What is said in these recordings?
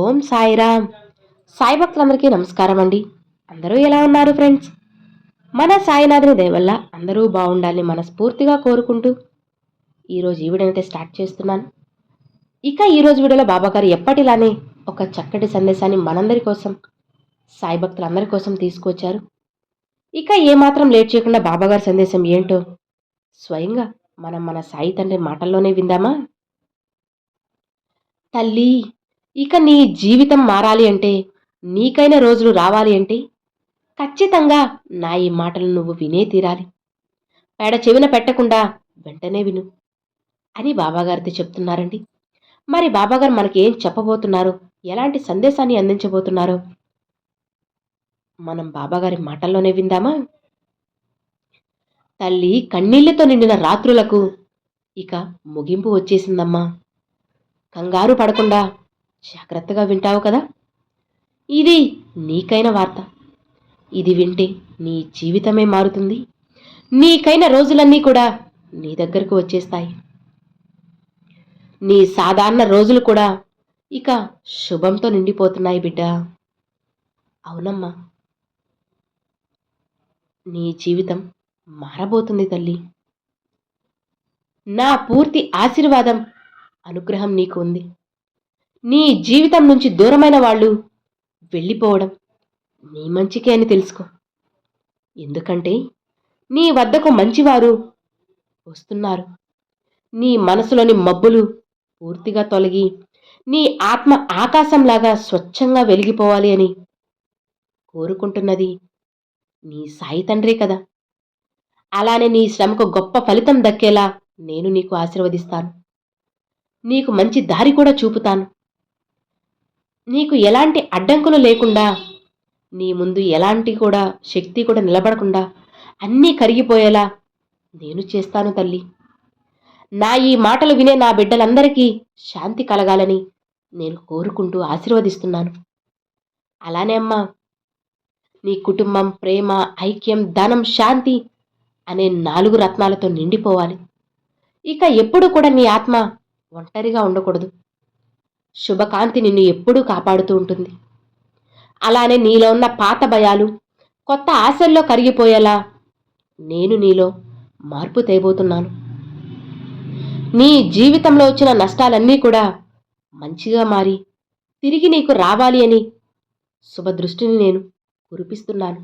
ఓం సాయిరామ్. సాయి భక్తులందరికీ నమస్కారం అండి. అందరూ ఎలా ఉన్నారు ఫ్రెండ్స్? మన సాయినాథుని దయ వల్ల అందరూ బాగుండాలని మనస్ఫూర్తిగా కోరుకుంటూ ఈరోజు ఈ వీడియోనైతే స్టార్ట్ చేస్తున్నాను. ఇక ఈరోజు వీడియోలో బాబాగారు ఎప్పటిలానే ఒక చక్కటి సందేశాన్ని మనందరి కోసం, సాయి భక్తులందరి కోసం తీసుకొచ్చారు. ఇక ఏమాత్రం లేట్ చేయకుండా బాబాగారి సందేశం ఏంటో స్వయంగా మనం మన సాయి తండ్రి మాటల్లోనే విందామా? తల్లి, ఇక నీ జీవితం మారాలి అంటే, నీకైన రోజులు రావాలి అంటే ఖచ్చితంగా నా ఈ మాటలు నువ్వు వినే తీరాలి. పేడ చెవిన పెట్టకుండా వెంటనే విను అని బాబాగారితో చెప్తున్నారండి. మరి బాబాగారు మనకి ఏం చెప్పబోతున్నారో, ఎలాంటి సందేశాన్ని అందించబోతున్నారో మనం బాబాగారి మాటల్లోనే విందామా? తల్లి, కన్నీళ్లతో నిండిన రాత్రులకు ఇక ముగింపు వచ్చేసిందమ్మా. కంగారు పడకుండా జాగ్రత్తగా వింటావు కదా. ఇది నీకైన వార్త. ఇది వింటే నీ జీవితమే మారుతుంది. నీకైన రోజులన్నీ కూడా నీ దగ్గరకు వచ్చేస్తాయి. నీ సాధారణ రోజులు కూడా ఇక శుభంతో నిండిపోతున్నాయి బిడ్డ. అవునమ్మా, నీ జీవితం మారబోతుంది తల్లి. నా పూర్తి ఆశీర్వాదం, అనుగ్రహం నీకు ఉంది. నీ జీవితం నుంచి దూరమైన వాళ్ళు వెళ్ళిపోవడం నీ మంచికే అని తెలుసుకో. ఎందుకంటే నీ వద్దకు మంచివారు వస్తున్నారు. నీ మనసులోని మబ్బులు పూర్తిగా తొలగి నీ ఆత్మ ఆకాశంలాగా స్వచ్ఛంగా వెలిగిపోవాలి అని కోరుకుంటున్నది నీ సాయి తండ్రే కదా. అలానే నీ శ్రమకు గొప్ప ఫలితం దక్కేలా నేను నీకు ఆశీర్వదిస్తాను. నీకు మంచి దారి కూడా చూపుతాను. నీకు ఎలాంటి అడ్డంకులు లేకుండా, నీ ముందు ఎలాంటి కూడా శక్తి కూడా నిలబడకుండా అన్నీ కరిగిపోయేలా నేను చేస్తాను తల్లి. నా ఈ మాటలు వినే నా బిడ్డలందరికీ శాంతి కలగాలని నేను కోరుకుంటూ ఆశీర్వదిస్తున్నాను. అలానే అమ్మా, నీ కుటుంబం ప్రేమ, ఐక్యం, ధనం, శాంతి అనే 4 రత్నాలతో నిండిపోవాలి. ఇక ఎప్పుడు కూడా నీ ఆత్మ ఒంటరిగా ఉండకూడదు. శుభకాంతి నిన్ను ఎప్పుడూ కాపాడుతూ ఉంటుంది. అలానే నీలో ఉన్న పాత భయాలు కొత్త ఆశల్లో కరిగిపోయేలా నేను నీలో మార్పు తేబోతున్నాను. నీ జీవితంలో వచ్చిన నష్టాలన్నీ కూడా మంచిగా మారి తిరిగి నీకు రావాలి అని శుభదృష్టిని నేను కురిపిస్తున్నాను.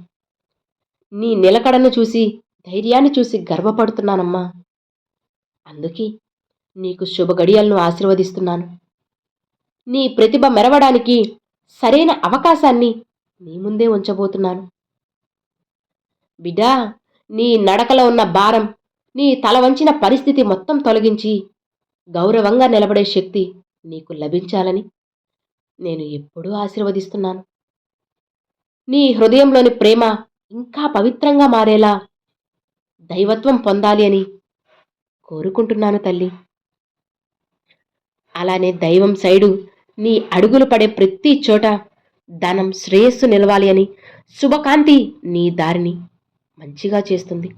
నీ నిలకడను చూసి, ధైర్యాన్ని చూసి గర్వపడుతున్నానమ్మా. అందుకే నీకు శుభ గడియలను ఆశీర్వదిస్తున్నాను. నీ ప్రతిభ మెరవడానికి సరైన అవకాశాన్ని నీ ముందే ఉంచబోతున్నాను. బిడ్డా, నీ నడకలో ఉన్న భారం, నీ తల వంచిన పరిస్థితి మొత్తం తొలగించి గౌరవంగా నిలబడే శక్తి నీకు లభించాలని నేను ఎప్పుడూ ఆశీర్వదిస్తున్నాను. నీ హృదయంలోని ప్రేమ ఇంకా పవిత్రంగా మారేలా దైవత్వం పొందాలి అని కోరుకుంటున్నాను తల్లి. అలానే దైవం సైడు నీ అడుగులు పడే ప్రతి చోట ధనం, శ్రేయస్సు నిలవాలి అని శుభకాంతి నీ దారిని మంచిగా చేస్తుంది.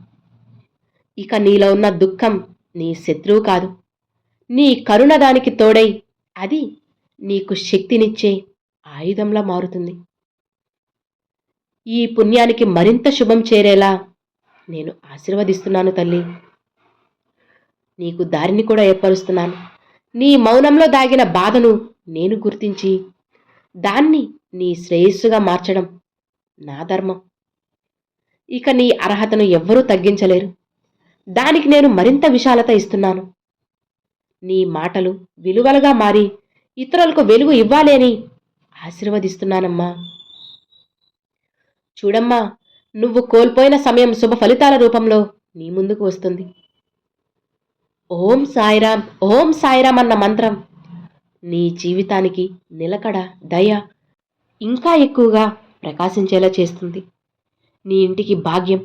ఇక నీలో ఉన్న దుఃఖం నీ శత్రువు కాదు, నీ కరుణ దానికి తోడై అది నీకు శక్తినిచ్చే ఆయుధంలా మారుతుంది. ఈ పుణ్యానికి మరింత శుభం చేరేలా నేను ఆశీర్వదిస్తున్నాను తల్లి. నీకు దారిని కూడా ఏర్పరుస్తున్నాను. నీ మౌనంలో దాగిన బాధను నేను గుర్తించి దాన్ని నీ శ్రేయస్సుగా మార్చడం నా ధర్మం. ఇక నీ అర్హతను ఎవ్వరూ తగ్గించలేరు. దానికి నేను మరింత విశాలత ఇస్తున్నాను. నీ మాటలు విలువలుగా మారి ఇతరులకు వెలుగు ఇవ్వాలి అని ఆశీర్వదిస్తున్నానమ్మా. చూడమ్మా, నువ్వు కోల్పోయిన సమయం శుభ ఫలితాల రూపంలో నీ ముందుకు వస్తుంది. ఓం సాయిరామ్, ఓం సాయిరామ్ అన్న మంత్రం నీ జీవితానికి నిలకడ, దయ ఇంకా ఎక్కువగా ప్రకాశించేలా చేస్తుంది. నీ ఇంటికి భాగ్యం,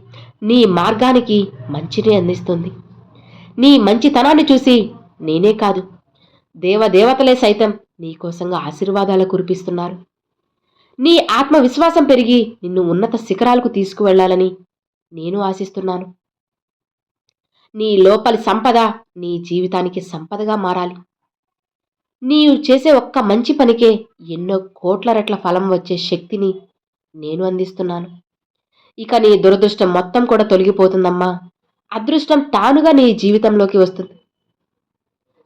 నీ మార్గానికి మంచిని అందిస్తుంది. నీ మంచితనాన్ని చూసి నేనే కాదు, దేవదేవతలే సైతం నీకోసంగా ఆశీర్వాదాలు కురిపిస్తున్నారు. నీ ఆత్మవిశ్వాసం పెరిగి నిన్ను ఉన్నత శిఖరాలకు తీసుకువెళ్లాలని నేను ఆశిస్తున్నాను. నీ లోపలి సంపద నీ జీవితానికి సంపదగా మారాలి. నీవు చేసే ఒక్క మంచి పనికే ఎన్నో కోట్ల రెట్ల ఫలం వచ్చే శక్తిని నేను అందిస్తున్నాను. ఇక నీ దురదృష్టం మొత్తం కూడా తొలగిపోతుందమ్మా. అదృష్టం తానుగా నీ జీవితంలోకి వస్తుంది.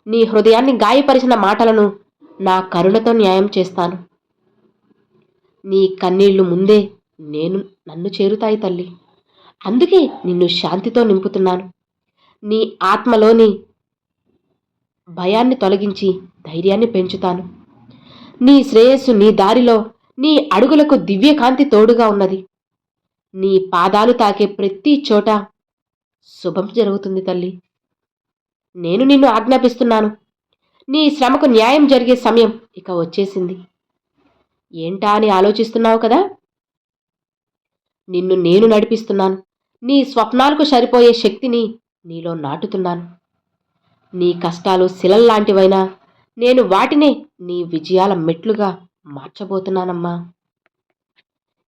నీ హృదయాన్ని గాయపరిచిన మాటలను నా కరుణతో న్యాయం చేస్తాను. నీ కన్నీళ్లు ముందే నేను నన్ను చేరుతాయి తల్లి. అందుకే నిన్ను శాంతితో నింపుతున్నాను. నీ ఆత్మలోని భయాన్ని తొలగించి ధైర్యాన్ని పెంచుతాను. నీ శ్రేయస్సు నీ దారిలో, నీ అడుగులకు దివ్యకాంతి తోడుగా ఉన్నది. నీ పాదాలు తాకే ప్రతి చోట శుభం జరుగుతుంది తల్లి. నేను నిన్ను ఆజ్ఞాపిస్తున్నాను. నీ శ్రమకు న్యాయం జరిగే సమయం ఇక వచ్చేసింది. ఏంటా అని ఆలోచిస్తున్నావు కదా? నిన్ను నేను నడిపిస్తున్నాను. నీ స్వప్నాలకు సరిపోయే శక్తిని నీలో నాటుతున్నాను. నీ కష్టాలు శిలల్లాంటివైనా నేను వాటినే నీ విజయాల మెట్లుగా మార్చబోతున్నానమ్మా.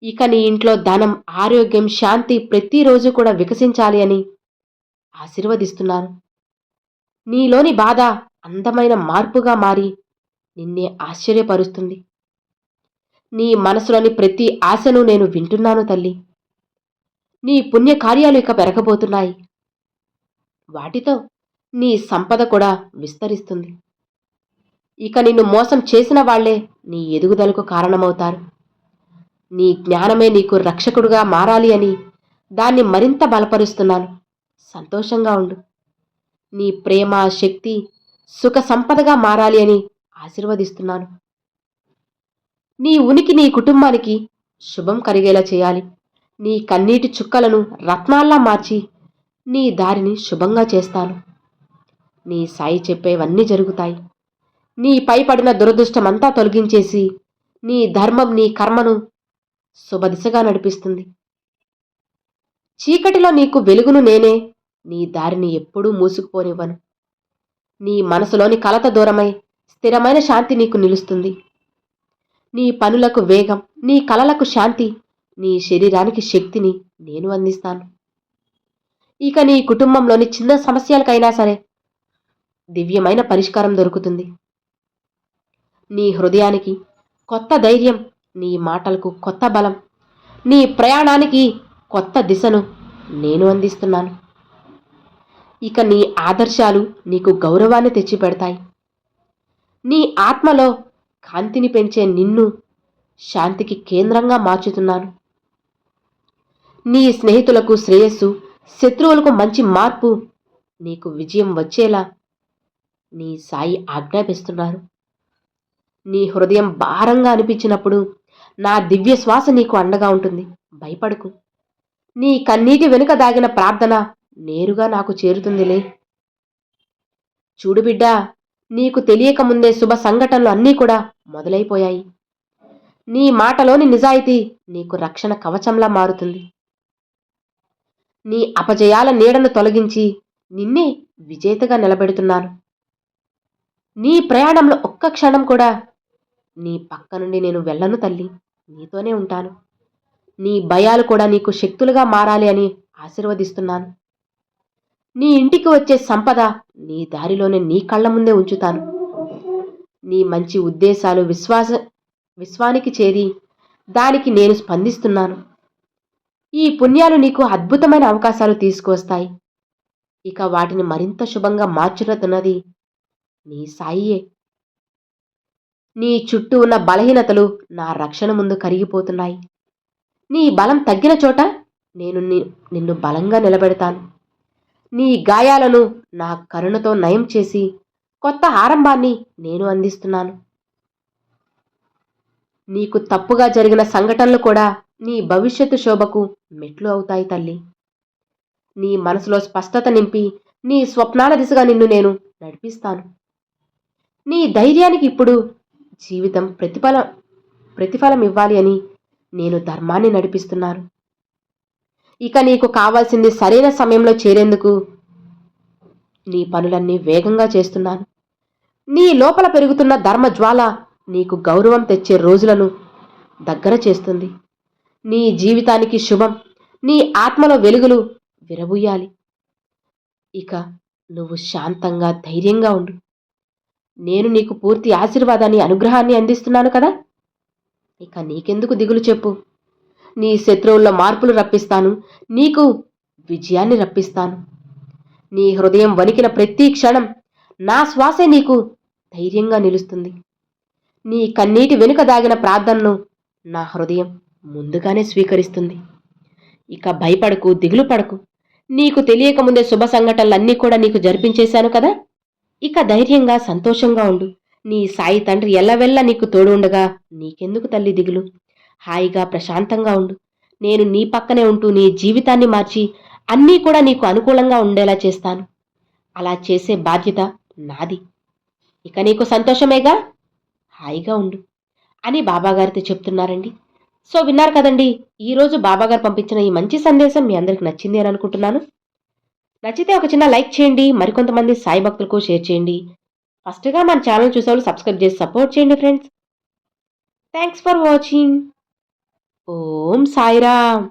ఇక నీ ఇంట్లో ధనం, ఆరోగ్యం, శాంతి ప్రతిరోజు కూడా వికసించాలి అని ఆశీర్వదిస్తున్నాను. నీలోని బాధ అందమైన మార్పుగా మారి నిన్నే ఆశ్చర్యపరుస్తుంది. నీ మనసులోని ప్రతి ఆశను నేను వింటున్నాను తల్లి. నీ పుణ్యకార్యాలు ఇక పెరగబోతున్నాయి. వాటితో నీ సంపద కూడా విస్తరిస్తుంది. ఇక నిన్ను మోసం చేసిన వాళ్లే నీ ఎదుగుదలకు కారణమవుతారు. నీ జ్ఞానమే నీకు రక్షకుడుగా మారాలి అని దాన్ని మరింత బలపరుస్తున్నాను. సంతోషంగా ఉండు. నీ ప్రేమ, శక్తి, సుఖ సంపదగా మారాలి అని ఆశీర్వదిస్తున్నాను. నీ ఉనికి నీ కుటుంబానికి శుభం కలిగేలా చేయాలి. నీ కన్నీటి చుక్కలను రత్నాల్లా మార్చి నీ దారిని శుభంగా చేస్తాను. నీ సాయి చెప్పేవన్నీ జరుగుతాయి. నీపై పడిన దురదృష్టమంతా తొలగించేసి నీ ధర్మం, నీ కర్మను శుభదిశగా నడిపిస్తుంది. చీకటిలో నీకు వెలుగును నేనే. నీ దారిని ఎప్పుడూ మూసుకుపోనివ్వను. నీ మనసులోని కలత దూరమై స్థిరమైన శాంతి నీకు నిలుస్తుంది. నీ పనులకు వేగం, నీ కలలకు శాంతి, నీ శరీరానికి శక్తిని నేను అందిస్తాను. ఇక నీ కుటుంబంలోని చిన్న సమస్యలకైనా సరే దివ్యమైన పరిష్కారం దొరుకుతుంది. నీ హృదయానికి కొత్త ధైర్యం, నీ మాటలకు కొత్త బలం, నీ ప్రయాణానికి కొత్త దిశను నేను అందిస్తున్నాను. ఇక నీ ఆదర్శాలు నీకు గౌరవాన్ని తెచ్చిపెడతాయి. నీ ఆత్మలో కాంతిని పెంచే నిన్ను శాంతికి కేంద్రంగా మార్చుతున్నాను. నీ స్నేహితులకు శ్రేయస్సు, శత్రువులకు మంచి మార్పు, నీకు విజయం వచ్చేలా నీ సాయి ఆజ్ఞాపిస్తున్నారు. నీ హృదయం భారంగా అనిపించినప్పుడు నా దివ్య శ్వాస నీకు అండగా ఉంటుంది. భయపడకు. నీ కన్నీటి వెనుక దాగిన ప్రార్థన నేరుగా నాకు చేరుతుందిలే. చూడు బిడ్డా, నీకు తెలియకముందే శుభ సంఘటనలు అన్నీ కూడా మొదలైపోయాయి. నీ మాటలోని నిజాయితీ నీకు రక్షణ కవచంలా మారుతుంది. నీ అపజయాల నీడను తొలగించి నిన్నే విజేతగా నిలబెడుతున్నాను. నీ ప్రయాణంలో ఒక్క క్షణం కూడా నీ పక్క నుండి నేను వెళ్ళను తల్లి. నీతోనే ఉంటాను. నీ భయాలు కూడా నీకు శక్తులుగా మారాలి అని ఆశీర్వదిస్తున్నాను. నీ ఇంటికి వచ్చే సంపద నీ దారిలోనే నీ కళ్ళ ముందే ఉంచుతాను. నీ మంచి ఉద్దేశాలు విశ్వానికి చేరి దానికి నేను స్పందిస్తున్నాను. ఈ పుణ్యాలు నీకు అద్భుతమైన అవకాశాలు తీసుకువస్తాయి. ఇక వాటిని మరింత శుభంగా మార్చుతున్నది నీ సాయియే. నీ చుట్టూ ఉన్న బలహీనతలు నా రక్షణ ముందు కరిగిపోతున్నాయి. నీ బలం తగ్గిన చోట నేను నిన్ను బలంగా నిలబెడతాను. నీ గాయాలను నా కరుణతో నయం చేసి కొత్త ఆరంభాన్ని నేను అందిస్తున్నాను. నీకు తప్పుగా జరిగిన సంఘటనలు కూడా నీ భవిష్యత్తు శోభకు మెట్లు అవుతాయి తల్లి. నీ మనసులో స్పష్టత నింపి నీ స్వప్నాల దిశగా నిన్ను నేను నడిపిస్తాను. నీ ధైర్యానికి ఇప్పుడు జీవితం ప్రతిఫలం ఇవ్వాలి అని నేను ధర్మాన్ని నడిపిస్తున్నాను. ఇక నీకు కావాల్సింది సరైన సమయంలో చేరేందుకు నీ పనులన్నీ వేగంగా చేస్తున్నాను. నీ లోపల పెరుగుతున్న ధర్మజ్వాల నీకు గౌరవం తెచ్చే రోజులను దగ్గర చేస్తుంది. నీ జీవితానికి శుభం, నీ ఆత్మలో వెలుగులు విరబూయాలి. ఇక నువ్వు శాంతంగా, ధైర్యంగా ఉండు. నేను నీకు పూర్తి ఆశీర్వాదాన్ని, అనుగ్రహాన్ని అందిస్తున్నాను కదా. ఇక నీకెందుకు దిగులు చెప్పు. నీ శత్రువుల్లో మార్పులు రప్పిస్తాను, నీకు విజయాన్ని రప్పిస్తాను. నీ హృదయం వణికిన ప్రతి క్షణం నా శ్వాసే నీకు ధైర్యంగా నిలుస్తుంది. నీ కన్నీటి వెనుక దాగిన ప్రార్థనను నా హృదయం ముందుగానే స్వీకరిస్తుంది. ఇక భయపడకు, దిగులు పడకు. నీకు తెలియకముందే శుభ సంఘటనలన్నీ కూడా నీకు జరిపించేశాను కదా. ఇక ధైర్యంగా, సంతోషంగా ఉండు. నీ సాయి తండ్రి ఎల్లవెల్లా నీకు తోడు ఉండగా నీకెందుకు తల్లి దిగులు. హాయిగా, ప్రశాంతంగా ఉండు. నేను నీ పక్కనే ఉంటూ నీ జీవితాన్ని మార్చి అన్నీ కూడా నీకు అనుకూలంగా ఉండేలా చేస్తాను. అలా చేసే బాధ్యత నాది. ఇక నీకు సంతోషమేగా, హాయిగా ఉండు అని బాబాగారితో చెప్తున్నారండి. సో విన్నారు కదండి, ఈరోజు బాబాగారు పంపించిన ఈ మంచి సందేశం మీ అందరికి నచ్చింది అని అనుకుంటున్నాను. నచ్చితే ఒక చిన్న లైక్ చేయండి, మరికొంతమంది సాయి భక్తులకు షేర్ చేయండి. ఫస్ట్గా మన ఛానల్ చూసేవాళ్ళు సబ్స్క్రైబ్ చేసి సపోర్ట్ చేయండి friends. Thanks for watching. Om Sairam.